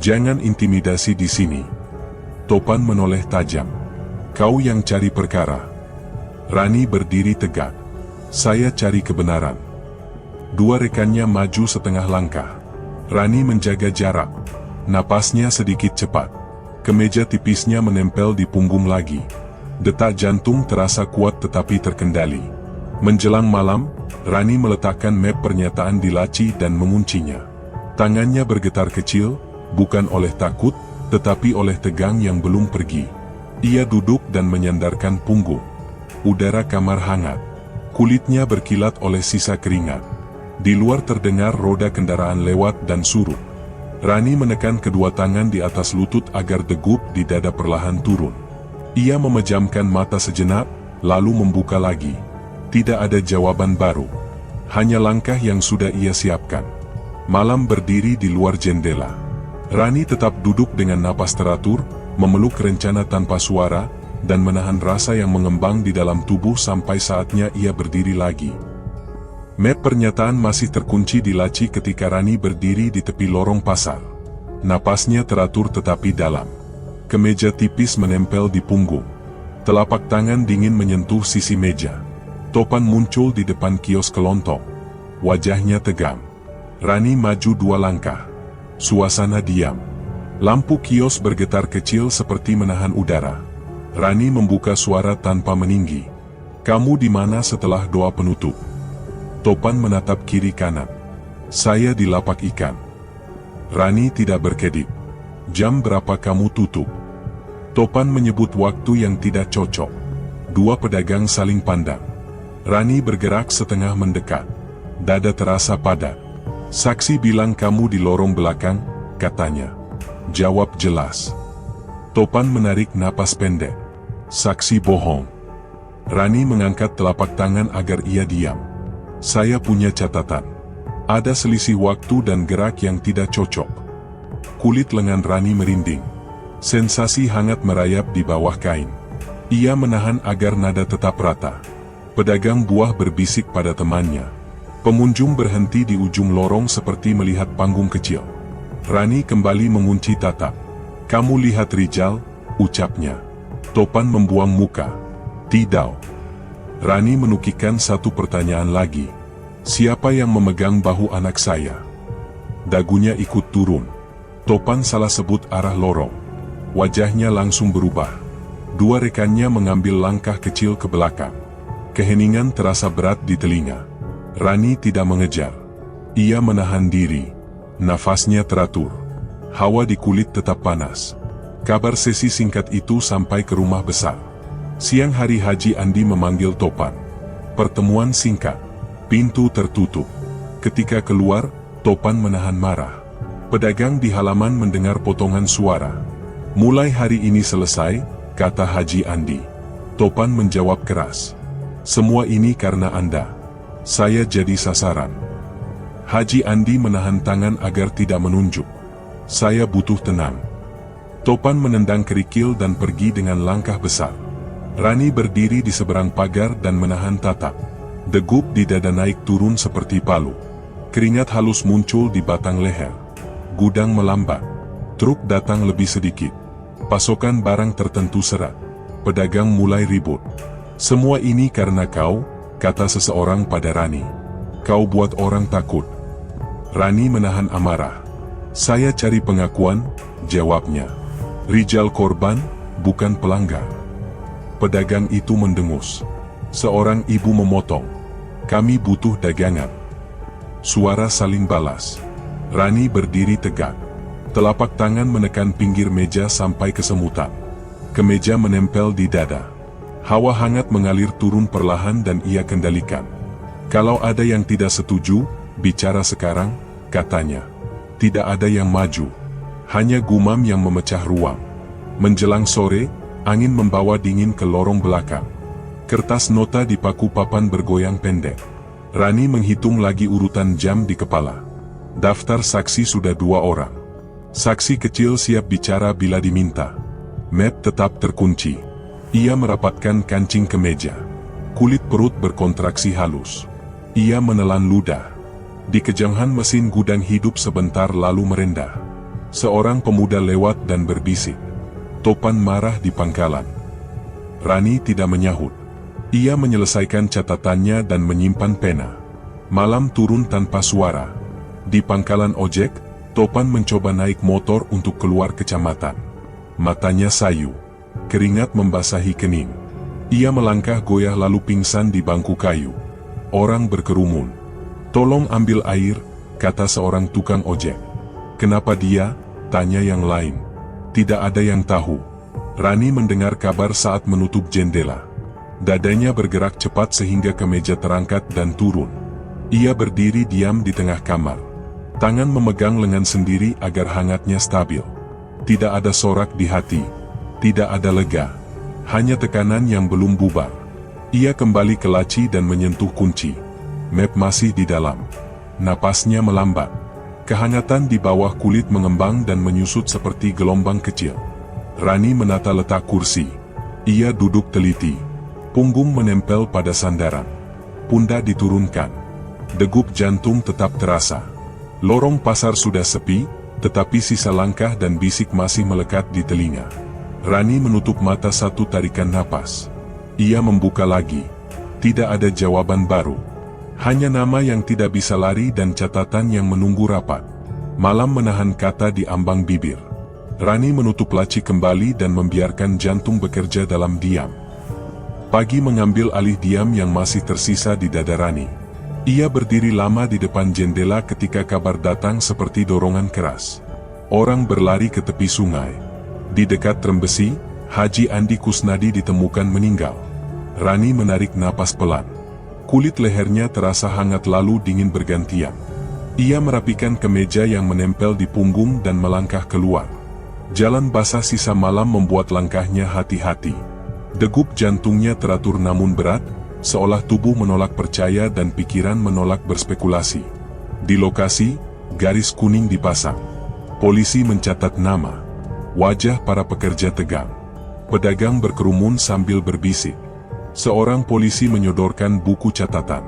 Jangan intimidasi di sini. Topan menoleh tajam. Kau yang cari perkara. Rani berdiri tegak. Saya cari kebenaran. 2 rekannya maju setengah langkah. Rani menjaga jarak. Napasnya sedikit cepat. Kemeja tipisnya menempel di punggung lagi. Detak jantung terasa kuat tetapi terkendali. Menjelang malam, Rani meletakkan map pernyataan di laci dan menguncinya. Tangannya bergetar kecil, bukan oleh takut, tetapi oleh tegang yang belum pergi. Ia duduk dan menyandarkan punggung. Udara kamar hangat. Kulitnya berkilat oleh sisa keringat. Di luar terdengar roda kendaraan lewat dan surut. Rani menekan kedua tangan di atas lutut agar degup di dada perlahan turun. Ia memejamkan mata sejenak, lalu membuka lagi. Tidak ada jawaban baru. Hanya langkah yang sudah ia siapkan. Malam berdiri di luar jendela. Rani tetap duduk dengan napas teratur, memeluk rencana tanpa suara, dan menahan rasa yang mengembang di dalam tubuh sampai saatnya ia berdiri lagi. Map pernyataan masih terkunci di laci ketika Rani berdiri di tepi lorong pasar. Napasnya teratur tetapi dalam. Kemeja tipis menempel di punggung. Telapak tangan dingin menyentuh sisi meja. Topan muncul di depan kios kelontong. Wajahnya tegam. Rani maju 2 langkah. Suasana diam. Lampu kios bergetar kecil seperti menahan udara. Rani membuka suara tanpa meninggi. "Kamu di mana setelah doa penutup?" Topan menatap kiri kanan. "Saya di lapak ikan." Rani tidak berkedip. "Jam berapa kamu tutup?" Topan menyebut waktu yang tidak cocok. 2 pedagang saling pandang. Rani bergerak setengah mendekat. Dada terasa padat. "Saksi bilang kamu di lorong belakang," katanya. "Jawab jelas." Topan menarik napas pendek. "Saksi bohong." Rani mengangkat telapak tangan agar ia diam. "Saya punya catatan. Ada selisih waktu dan gerak yang tidak cocok." Kulit lengan Rani merinding. Sensasi hangat merayap di bawah kain. Ia menahan agar nada tetap rata. Pedagang buah berbisik pada temannya. Pengunjung berhenti di ujung lorong seperti melihat panggung kecil. Rani kembali mengunci tatap. "Kamu lihat Rijal?" ucapnya. Topan membuang muka. "Tidak." Rani menukikkan satu pertanyaan lagi. "Siapa yang memegang bahu anak saya?" Dagunya ikut turun. Topan salah sebut arah lorong. Wajahnya langsung berubah. 2 rekannya mengambil langkah kecil ke belakang. Keheningan terasa berat di telinga. Rani tidak mengejar. Ia menahan diri. Nafasnya teratur. Hawa di kulit tetap panas. Kabar sesi singkat itu sampai ke rumah besar. Siang hari Haji Andi memanggil Topan. Pertemuan singkat. Pintu tertutup. Ketika keluar, Topan menahan marah. Pedagang di halaman mendengar potongan suara. "Mulai hari ini selesai," kata Haji Andi. Topan menjawab keras. "Semua ini karena Anda. Saya jadi sasaran." Haji Andi menahan tangan agar tidak menunjuk. "Saya butuh tenang." Topan menendang kerikil dan pergi dengan langkah besar. Rani berdiri di seberang pagar dan menahan tatap. Degup di dada naik turun seperti palu. Keringat halus muncul di batang leher. Gudang melambat. Truk datang lebih sedikit. Pasokan barang tertentu seret. Pedagang mulai ribut. "Semua ini karena kau," kata seseorang pada Rani. "Kau buat orang takut." Rani menahan amarah. "Saya cari pengakuan," jawabnya. "Rijal korban, bukan pelanggar." Pedagang itu mendengus. Seorang ibu memotong. "Kami butuh dagangan." Suara saling balas. Rani berdiri tegak. Telapak tangan menekan pinggir meja sampai kesemutan. Kemeja menempel di dada. Hawa hangat mengalir turun perlahan dan ia kendalikan. "Kalau ada yang tidak setuju, bicara sekarang," katanya. Tidak ada yang maju. Hanya gumam yang memecah ruang. Menjelang sore, angin membawa dingin ke lorong belakang. Kertas nota di paku papan bergoyang pendek. Rani menghitung lagi urutan jam di kepala. Daftar saksi sudah 2 orang. Saksi kecil siap bicara bila diminta. Map tetap terkunci. Ia merapatkan kancing ke meja. Kulit perut berkontraksi halus. Ia menelan ludah. Di kejauhan mesin gudang hidup sebentar lalu merendah. Seorang pemuda lewat dan berbisik. Topan marah di pangkalan. Rani tidak menyahut. Ia menyelesaikan catatannya dan menyimpan pena. Malam turun tanpa suara. Di pangkalan ojek, Topan mencoba naik motor untuk keluar kecamatan. Matanya sayu. Keringat membasahi kening. Ia melangkah goyah lalu pingsan di bangku kayu. Orang berkerumun. "Tolong ambil air," kata seorang tukang ojek. "Kenapa dia?" tanya yang lain. Tidak ada yang tahu. Rani mendengar kabar saat menutup jendela. Dadanya bergerak cepat sehingga kemeja terangkat dan turun. Ia berdiri diam di tengah kamar. Tangan memegang lengan sendiri agar hangatnya stabil. Tidak ada sorak di hati. Tidak ada lega. Hanya tekanan yang belum bubar. Ia kembali ke laci dan menyentuh kunci. Map masih di dalam. Napasnya melambat. Kehangatan di bawah kulit mengembang dan menyusut seperti gelombang kecil. Rani menata letak kursi. Ia duduk teliti. Punggung menempel pada sandaran. Pundak diturunkan. Degup jantung tetap terasa. Lorong pasar sudah sepi, tetapi sisa langkah dan bisik masih melekat di telinga. Rani menutup mata satu tarikan napas. Ia membuka lagi. Tidak ada jawaban baru. Hanya nama yang tidak bisa lari dan catatan yang menunggu rapat. Malam menahan kata di ambang bibir. Rani menutup laci kembali dan membiarkan jantung bekerja dalam diam. Pagi mengambil alih diam yang masih tersisa di dada Rani. Ia berdiri lama di depan jendela ketika kabar datang seperti dorongan keras. Orang berlari ke tepi sungai. Di dekat Trembesi, Haji Andi Kusnadi ditemukan meninggal. Rani menarik napas pelan. Kulit lehernya terasa hangat lalu dingin bergantian. Ia merapikan kemeja yang menempel di punggung dan melangkah keluar. Jalan basah sisa malam membuat langkahnya hati-hati. Degup jantungnya teratur namun berat, seolah tubuh menolak percaya dan pikiran menolak berspekulasi. Di lokasi, garis kuning dipasang. Polisi mencatat nama. Wajah para pekerja tegang. Pedagang berkerumun sambil berbisik. Seorang polisi menyodorkan buku catatan.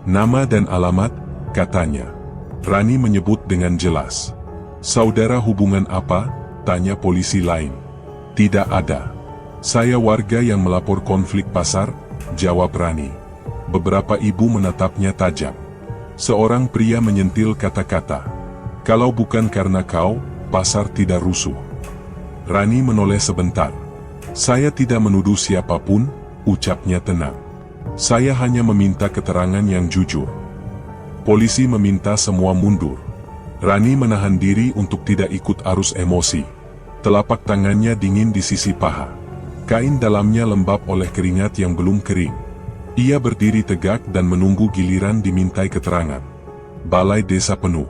Nama dan alamat, katanya. Rani menyebut dengan jelas. Saudara hubungan apa? Tanya polisi lain. Tidak ada. Saya warga yang melapor konflik pasar, jawab Rani. Beberapa ibu menatapnya tajam. Seorang pria menyentil kata-kata. Kalau bukan karena kau, pasar tidak rusuh. Rani menoleh sebentar. Saya tidak menuduh siapapun, ucapnya tenang. Saya hanya meminta keterangan yang jujur. Polisi meminta semua mundur. Rani menahan diri untuk tidak ikut arus emosi. Telapak tangannya dingin di sisi paha. Kain dalamnya lembab oleh keringat yang belum kering. Ia berdiri tegak dan menunggu giliran dimintai keterangan. Balai desa penuh.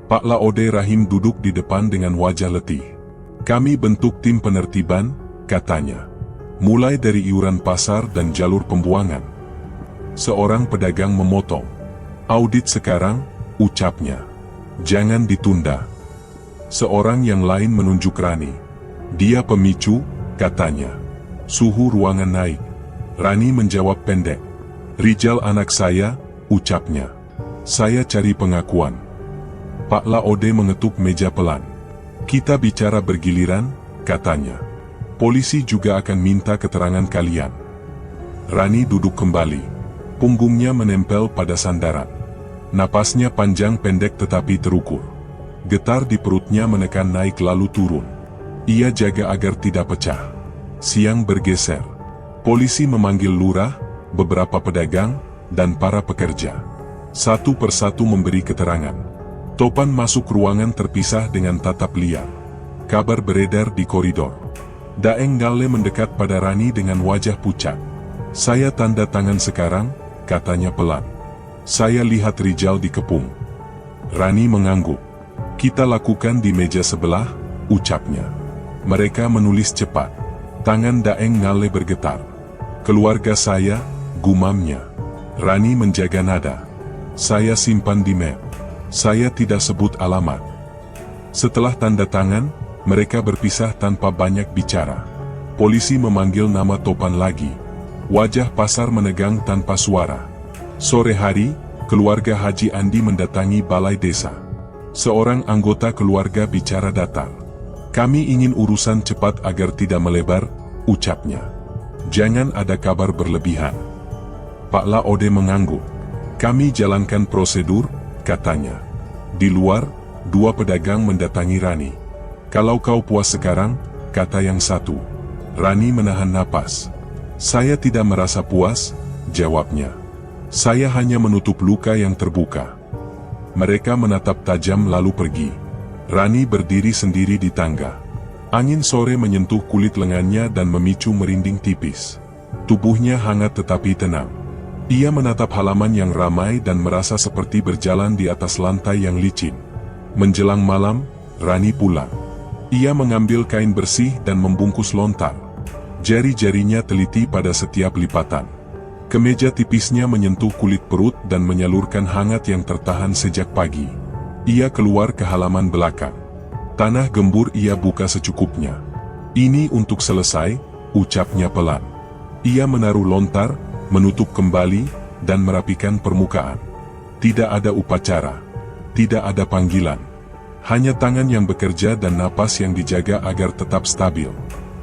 Pak Laode Rahim duduk di depan dengan wajah letih. Kami bentuk tim penertiban, katanya. Mulai dari iuran pasar dan jalur pembuangan. Seorang pedagang memotong. Audit sekarang, ucapnya. Jangan ditunda. Seorang yang lain menunjuk Rani. Dia pemicu, katanya. Suhu ruangan naik. Rani menjawab pendek. Rijal anak saya, ucapnya. Saya cari pengakuan. Pak Laode mengetuk meja pelan. Kita bicara bergiliran, katanya. Polisi juga akan minta keterangan kalian. Rani duduk kembali. Punggungnya menempel pada sandaran. Napasnya panjang pendek tetapi terukur. Getar di perutnya menekan naik lalu turun. Ia jaga agar tidak pecah. Siang bergeser. Polisi memanggil lurah, beberapa pedagang, dan para pekerja. Satu persatu memberi keterangan. Topan masuk ruangan terpisah dengan tatap liar. Kabar beredar di koridor. Daeng Galle mendekat pada Rani dengan wajah pucat. Saya tanda tangan sekarang, katanya pelan. Saya lihat Rijal dikepung. Rani mengangguk. Kita lakukan di meja sebelah, ucapnya. Mereka menulis cepat. Tangan Daeng Galle bergetar. Keluarga saya, gumamnya. Rani menjaga nada. Saya simpan di map. Saya tidak sebut alamat. Setelah tanda tangan, mereka berpisah tanpa banyak bicara. Polisi memanggil nama Topan lagi. Wajah pasar menegang tanpa suara. Sore hari, keluarga Haji Andi mendatangi balai desa. Seorang anggota keluarga bicara datar. Kami ingin urusan cepat agar tidak melebar, ucapnya. Jangan ada kabar berlebihan. Pak Laode mengangguk. Kami jalankan prosedur, katanya. Di luar, dua pedagang mendatangi Rani. Kalau kau puas sekarang, kata yang satu. Rani menahan napas. Saya tidak merasa puas, jawabnya. Saya hanya menutup luka yang terbuka. Mereka menatap tajam lalu pergi. Rani berdiri sendiri di tangga. Angin sore menyentuh kulit lengannya dan memicu merinding tipis. Tubuhnya hangat tetapi tenang. Ia menatap halaman yang ramai dan merasa seperti berjalan di atas lantai yang licin. Menjelang malam, Rani pulang. Ia mengambil kain bersih dan membungkus lontar. Jari-jarinya teliti pada setiap lipatan. Kemeja tipisnya menyentuh kulit perut dan menyalurkan hangat yang tertahan sejak pagi. Ia keluar ke halaman belakang. Tanah gembur ia buka secukupnya. "Ini untuk selesai," ucapnya pelan. Ia menaruh lontar, menutup kembali, dan merapikan permukaan. Tidak ada upacara. Tidak ada panggilan. Hanya tangan yang bekerja dan napas yang dijaga agar tetap stabil.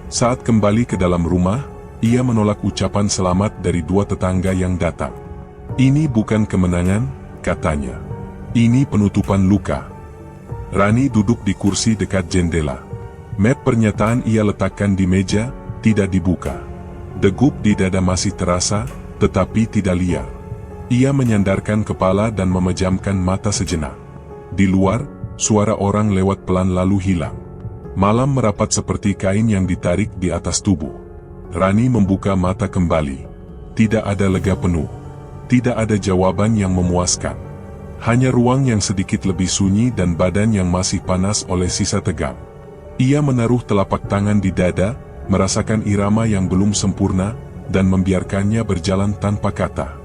Saat kembali ke dalam rumah, ia menolak ucapan selamat dari dua tetangga yang datang. "Ini bukan kemenangan," katanya. "Ini penutupan luka." Rani duduk di kursi dekat jendela. Map pernyataan ia letakkan di meja, tidak dibuka. Degup di dada masih terasa, tetapi tidak liar. Ia menyandarkan kepala dan memejamkan mata sejenak. Di luar, suara orang lewat pelan lalu hilang. Malam merapat seperti kain yang ditarik di atas tubuh. Rani membuka mata kembali. Tidak ada lega penuh. Tidak ada jawaban yang memuaskan. Hanya ruang yang sedikit lebih sunyi dan badan yang masih panas oleh sisa tegang. Ia menaruh telapak tangan di dada, merasakan irama yang belum sempurna, dan membiarkannya berjalan tanpa kata.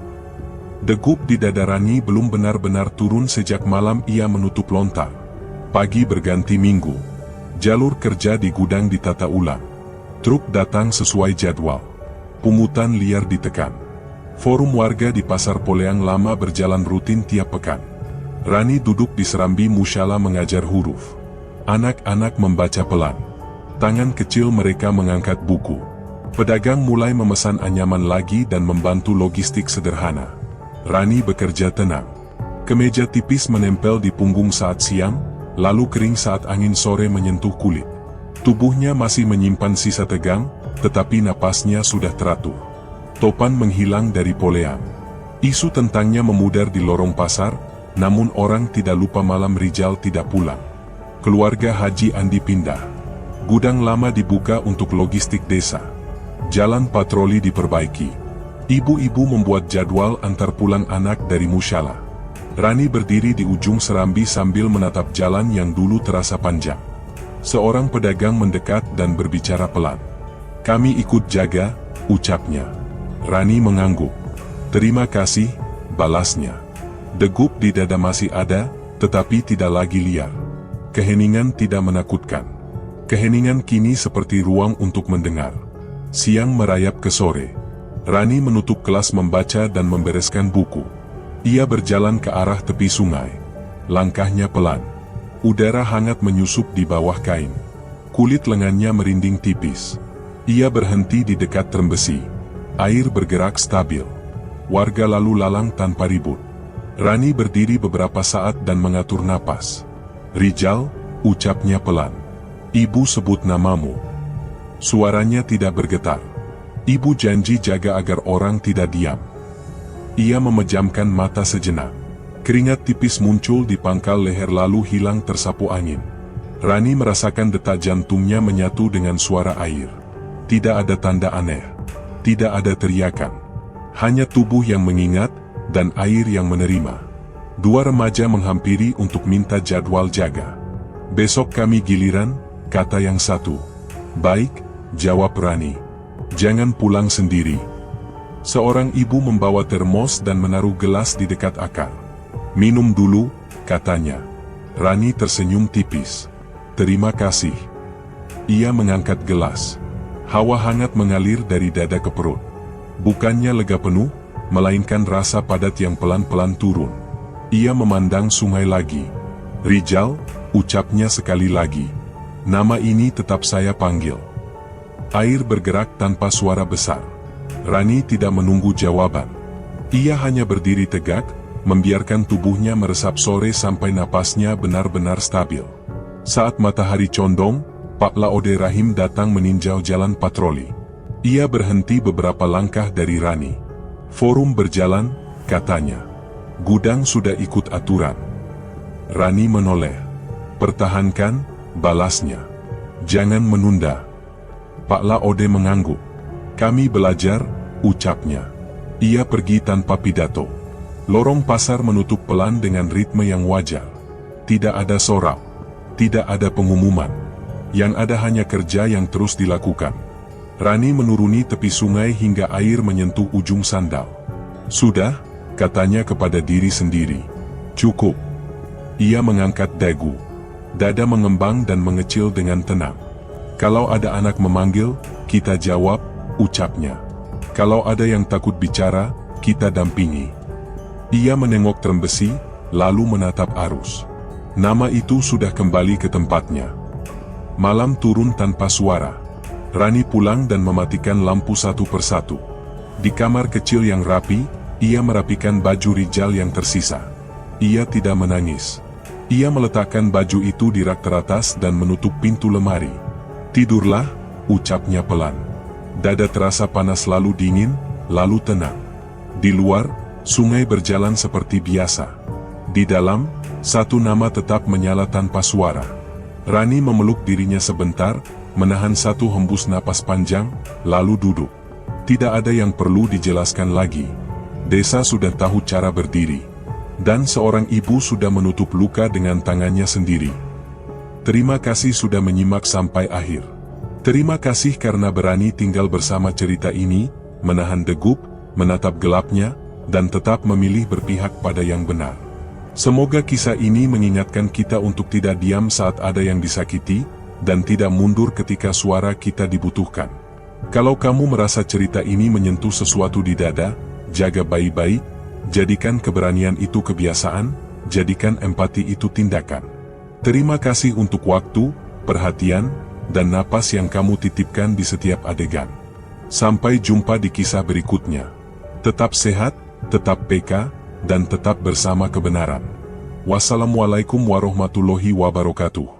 Degup di dada Rani belum benar-benar turun sejak malam ia menutup lontar. Pagi berganti minggu. Jalur kerja di gudang ditata ulang. Truk datang sesuai jadwal. Pungutan liar ditekan. Forum warga di Pasar Poleang Lama berjalan rutin tiap pekan. Rani duduk di serambi musyala mengajar huruf. Anak-anak membaca pelan. Tangan kecil mereka mengangkat buku. Pedagang mulai memesan anyaman lagi dan membantu logistik sederhana. Rani bekerja tenang. Kemeja tipis menempel di punggung saat siang, lalu kering saat angin sore menyentuh kulit. Tubuhnya masih menyimpan sisa tegang, tetapi napasnya sudah teratur. Topan menghilang dari Poleang. Isu tentangnya memudar di lorong pasar, namun orang tidak lupa malam Rijal tidak pulang. Keluarga Haji Andi pindah. Gudang lama dibuka untuk logistik desa. Jalan patroli diperbaiki. Ibu-ibu membuat jadwal antar pulang anak dari musyala. Rani berdiri di ujung serambi sambil menatap jalan yang dulu terasa panjang. Seorang pedagang mendekat dan berbicara pelan. "Kami ikut jaga," ucapnya. Rani mengangguk. "Terima kasih," balasnya. Degup di dada masih ada, tetapi tidak lagi liar. Keheningan tidak menakutkan. Keheningan kini seperti ruang untuk mendengar. Siang merayap ke sore. Rani menutup kelas membaca dan membereskan buku. Ia berjalan ke arah tepi sungai. Langkahnya pelan. Udara hangat menyusup di bawah kain. Kulit lengannya merinding tipis. Ia berhenti di dekat terembesi. Air bergerak stabil. Warga lalu lalang tanpa ribut. Rani berdiri beberapa saat dan mengatur napas. "Rijal," ucapnya pelan. "Ibu sebut namamu." Suaranya tidak bergetar. Ibu janji jaga agar orang tidak diam. Ia memejamkan mata sejenak. Keringat tipis muncul di pangkal leher lalu hilang tersapu angin. Rani merasakan detak jantungnya menyatu dengan suara air. Tidak ada tanda aneh. Tidak ada teriakan. Hanya tubuh yang mengingat, dan air yang menerima. Dua remaja menghampiri untuk minta jadwal jaga. "Besok kami giliran," kata yang satu. "Baik," jawab Rani. "Jangan pulang sendiri." Seorang ibu membawa termos dan menaruh gelas di dekat akar. "Minum dulu," katanya. Rani tersenyum tipis. "Terima kasih." Ia mengangkat gelas. Hawa hangat mengalir dari dada ke perut. Bukannya lega penuh, melainkan rasa padat yang pelan-pelan turun. Ia memandang sungai lagi. "Rijal," ucapnya sekali lagi. "Nama ini tetap saya panggil." Air bergerak tanpa suara besar. Rani tidak menunggu jawaban. Ia hanya berdiri tegak, membiarkan tubuhnya meresap sore sampai napasnya benar-benar stabil. Saat matahari condong, Pak Laode Rahim datang meninjau jalan patroli. Ia berhenti beberapa langkah dari Rani. "Forum berjalan," katanya. "Gudang sudah ikut aturan." Rani menoleh. "Pertahankan," balasnya. "Jangan menunda." Pak Laode mengangguk. "Kami belajar," ucapnya. Ia pergi tanpa pidato. Lorong pasar menutup pelan dengan ritme yang wajar. Tidak ada sorak, tidak ada pengumuman. Yang ada hanya kerja yang terus dilakukan. Rani menuruni tepi sungai hingga air menyentuh ujung sandal. Sudah, katanya kepada diri sendiri. Cukup. Ia mengangkat dagu. Dada mengembang dan mengecil dengan tenang. Kalau ada anak memanggil, kita jawab, ucapnya. Kalau ada yang takut bicara, kita dampingi. Ia menengok terembesi, lalu menatap arus. Nama itu sudah kembali ke tempatnya. Malam turun tanpa suara. Rani pulang dan mematikan lampu satu persatu. Di kamar kecil yang rapi, ia merapikan baju Rijal yang tersisa. Ia tidak menangis. Ia meletakkan baju itu di rak teratas dan menutup pintu lemari. Tidurlah, ucapnya pelan. Dada terasa panas lalu dingin, lalu tenang. Di luar, sungai berjalan seperti biasa. Di dalam, satu nama tetap menyala tanpa suara. Rani memeluk dirinya sebentar, menahan satu hembus napas panjang, lalu duduk. Tidak ada yang perlu dijelaskan lagi. Desa sudah tahu cara berdiri. Dan seorang ibu sudah menutup luka dengan tangannya sendiri. Terima kasih sudah menyimak sampai akhir. Terima kasih karena berani tinggal bersama cerita ini, menahan degup, menatap gelapnya, dan tetap memilih berpihak pada yang benar. Semoga kisah ini mengingatkan kita untuk tidak diam saat ada yang disakiti, dan tidak mundur ketika suara kita dibutuhkan. Kalau kamu merasa cerita ini menyentuh sesuatu di dada, jaga baik-baik, jadikan keberanian itu kebiasaan, jadikan empati itu tindakan. Terima kasih untuk waktu, perhatian, dan napas yang kamu titipkan di setiap adegan. Sampai jumpa di kisah berikutnya. Tetap sehat, tetap peka, dan tetap bersama kebenaran. Wassalamualaikum warahmatullahi wabarakatuh.